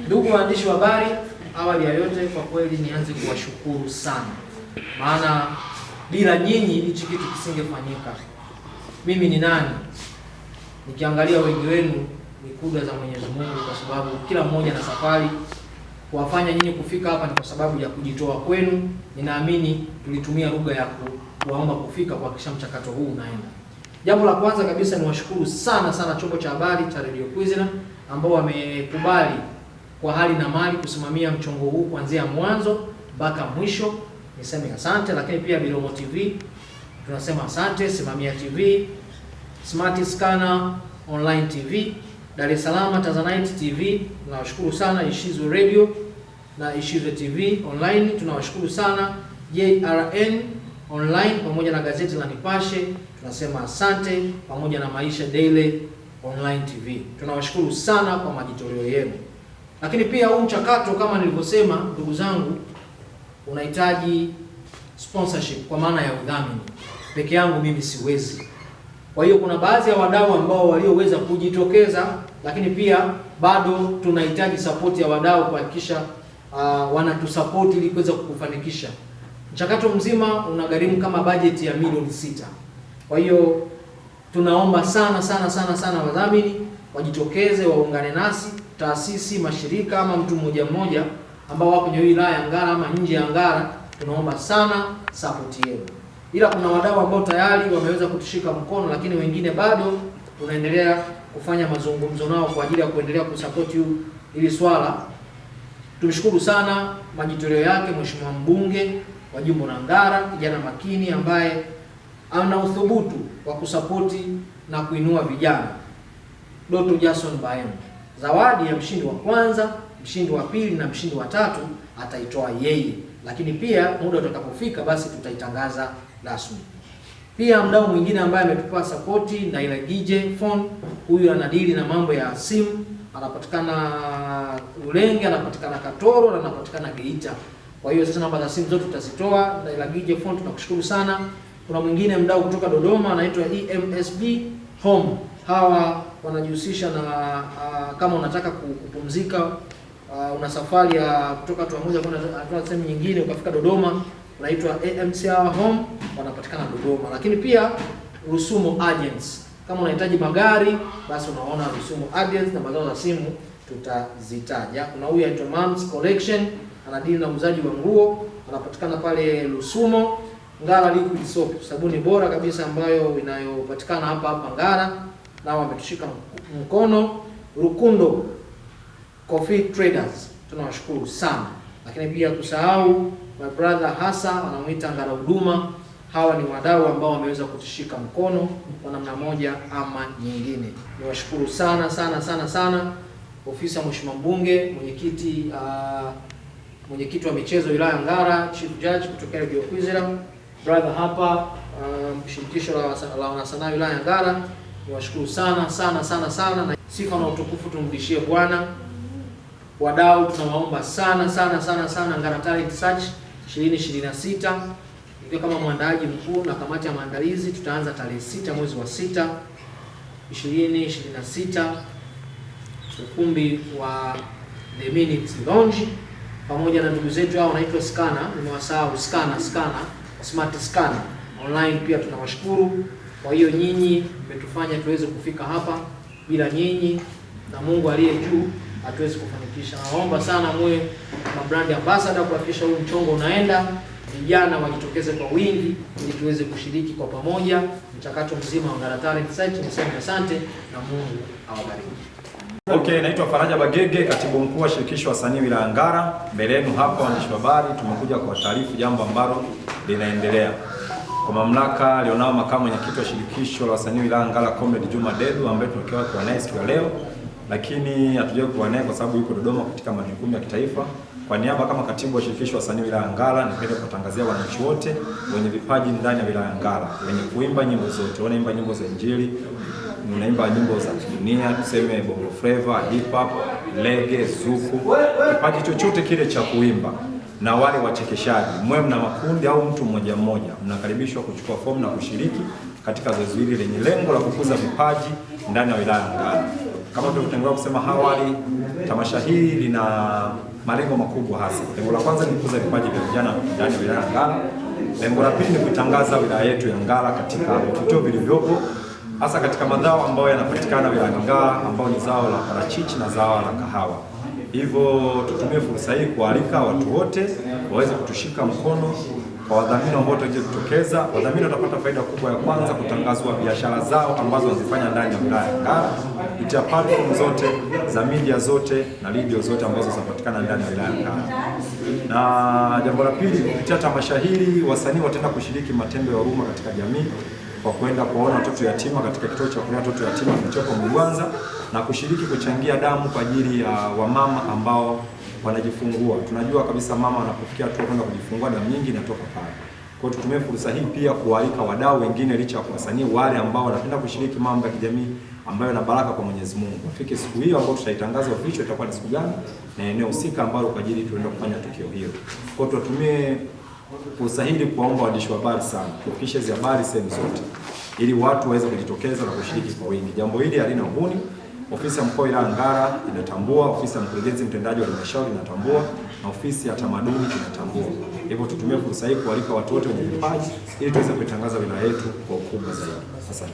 Ndugu waandishi wa habari, awali ya yote kwa kweli nianze kuwashukuru sana, maana bila nyinyi hichi kitu kisingefanyika. Mimi ni nani? Nikiangalia wengi wenu ni kudra za Mwenyezi Mungu, kwa sababu kila mmoja na safari. Kuwafanya nyinyi kufika hapa ni kwa sababu ya kujitoa kwenu. Ninaamini tulitumia lugha ya kuwaomba kufika kuhakikisha mchakato huu unaenda. Jambo la kwanza kabisa ni washukuru sana chombo cha habari cha Radio Kwizera ambao wamekubali kwa hali na mali kusimamia mchongo huu kuanzia mwanzo mpaka mwisho. Niseme asante. Lakini pia Bilomo TV tunasema asante, Simamia TV, Smart Scanner Online TV, Dar es Salaam Tanzanite TV tunawashukuru sana, Ishizo Radio na Ishizo TV Online tunawashukuru sana, JRN Online pamoja na gazeti la Nipashe tunasema asante, pamoja na Maisha Daily Online TV tunawashukuru sana kwa majitoleo yenu. Lakini pia huu mchakato kama nilivyosema, ndugu zangu, unahitaji sponsorship kwa maana ya udhamini. Peke yangu mimi siwezi. Kwa hiyo kuna baadhi ya wadau ambao walioweza kujitokeza, lakini pia bado tunahitaji support ya wadau kuhakikisha wanatusupport ili kuweza kufanikisha. Mchakato mzima unagharimu kama bajeti ya milioni 6. Kwa hiyo tunaomba sana wadhamini wajitokeze, waungane nasi, taasisi, mashirika ama mtu mmoja ambao wako kwenye wilaya ya Ngara ama nje ya Ngara, tunaomba sana support yenu. Ila kuna wadau ambao tayari wameweza kutushika mkono, lakini wengine bado tunaendelea kufanya mazungumzo nao kwa ajili ya kuendelea kusupport ili swala. Tumshukuru sana majitoleo yake Mheshimiwa mbunge wa jimbo la Ngara, kijana makini ambaye ana uthubutu wa kusapoti na kuinua vijana, Dr. Jason Baemu. Zawadi ya mshindi wa kwanza, mshindi wa pili na mshindi wa tatu ataitoa yeye, lakini pia muda utakapofika basi tutaitangaza rasmi. Pia mdau mwingine ambaye ametupa support na ile DJ Phone, huyu anadili na mambo ya simu, anapatikana Ulenge, anapatikana Katoro na anapatikana Geita. Kwa hiyo sasa namba za simu zote tutazitoa. Na ile DJ Phone tunakushukuru sana. Kuna mwingine mdau kutoka Dodoma anaitwa EMSB Home. Hawa wanajihusisha na kama unataka kupumzika, una safari ya kutoka hatua moja kwenda hatua sehemu nyingine ukafika Dodoma, unaitwa AMCR Home, wanapatikana Dodoma. Lakini pia Rusumo Agents, kama unahitaji magari basi unaona Rusumo Agents, namba zao za simu tutazitaja. Kuna huyu anaitwa Moms Collection, anadili na uuzaji wa nguo, anapatikana pale Rusumo. Ngara Liquid Soap, sabuni bora kabisa ambayo inayopatikana hapa Ngara, nao wametushika mkono. Rukundo Coffee Traders tunawashukuru sana. Lakini pia kusahau my brother Hasa, wanamuita Ngara Huduma. Hawa ni wadau ambao wameweza kutushika mkono kwa namna moja ama nyingine. Niwashukuru sana. Ofisi ya Mheshimiwa mbunge, mwenyekiti wa michezo wilaya Ngara, Chief Judge kutoka Radio Kwizera, brother hapa, shirikisho la wanasanaa wilaya Ngara, niwashukuru sana. Na sifa na utukufu tumrudishie Bwana. Wadau tunawaomba sana Ngara Talent Search 2026. Nikiwa kama mwandaaji mkuu na kamati ya maandalizi, tutaanza tarehe 6 mwezi wa 6 2026, ukumbi wa The Minute Lounge, pamoja na ndugu zetu hao wanaitwa Scanner, nimewasahau Scanner Smart Scanner Online, pia tunawashukuru. Kwa hiyo nyinyi mmetufanya tuweze kufika hapa, bila nyinyi na Mungu aliye juu hatuwezi kufanikisha. Naomba sana mwe brand ambassador kuhakikisha huu mchongo unaenda, vijana wajitokeze kwa wingi ili tuweze kushiriki kwa pamoja mchakato mzima wa Ngara Talent Search. Niseme asante na Mungu awabariki. Okay, naitwa Faraja Bagege, katibu mkuu wa shirikisho wasanii wilaya Ngara. Mbele yenu hapa waandishi wa habari, tumekuja kwa taarifu jambo ambalo linaendelea. Kwa mamlaka alionao makamu mwenyekiti wa shirikisho la wasanii wilaya Ngara Comrade Juma Dedu, ambaye tumekiwa kwa naye siku ya leo, lakini hatujawahi kuwa naye kwa sababu yuko Dodoma katika majukumu ya kitaifa. Kwa niaba kama katibu wa shirikisho wasanii wilaya Ngara, nipende kuwatangazia wananchi wote wenye vipaji ndani ya wilaya Ngara, wenye kuimba nyimbo zote, wanaimba nyimbo za Injili, unaimba nyimbo za dunia, tuseme bongo flava, hip hop, reggae, zuku, kipaji chochote kile cha kuimba, na wale wachekeshaji, mwe mna makundi au mtu mmoja, mnakaribishwa kuchukua fomu na kushiriki katika zoezi hili lenye lengo la kukuza vipaji ndani ya wilaya Ngara. Kama tulivyotangulia kusema awali, tamasha hili lina malengo makubwa hasa. Lengo la kwanza ni kukuza vipaji vya vijana ndani ya wilaya ya Ngara. Lengo la pili ni kutangaza wilaya yetu ya Ngara katika vituo vilivyopo, hasa katika mazao ambayo yanapatikana wilaya ya Ngara, ambao ni zao la parachichi na zao la kahawa. Hivyo tutumie fursa hii kualika watu wote waweze kutushika mkono. Kwa wadhamini ambao watajitokeza, wadhamini watapata faida kubwa ya kwanza, kutangazwa biashara zao ambazo wanazifanya ndani ya wilaya ya Ngara kupitia platform zote za media zote na radio zote ambazo zinapatikana ndani ya wilaya ya Ngara. Na jambo la pili, kupitia tamasha hili wasanii wataenda kushiriki matendo ya huruma katika jamii kwa kwenda kuwaona watoto yatima katika kituo cha kulea watoto yatima kilichopo Mugwanza na kushiriki kuchangia damu kwa ajili ya wamama ambao wanajifungua. Tunajua kabisa mama anapofikia hatua kwenda kujifungua damu nyingi inatoka pale. Kwa hiyo tutumie fursa hii pia kualika wadau wengine licha ya wasanii wale ambao wanapenda kushiriki mambo ya kijamii ambayo na baraka kwa Mwenyezi Mungu. Wafike siku hiyo ambayo tutaitangaza official itakuwa ni siku gani na eneo husika ambalo kwa ajili tuende kufanya tukio hilo. Kwa hiyo tutumie fursa hii kuomba waandishi wa habari sana kufikisha hizo habari sehemu zote ili watu waweze kujitokeza na kushiriki kwa wingi. Jambo hili halina uhuni. Ofisi ya mkoa wa wilaya Ngara inatambua, ofisi ya mkurugenzi mtendaji wa halmashauri inatambua, na ofisi ya tamaduni inatambua. Hivyo tutumie fursa hii kualika watu wote wenye vipaji ili tuweze kuitangaza wilaya yetu kwa ukubwa zaidi. Asante.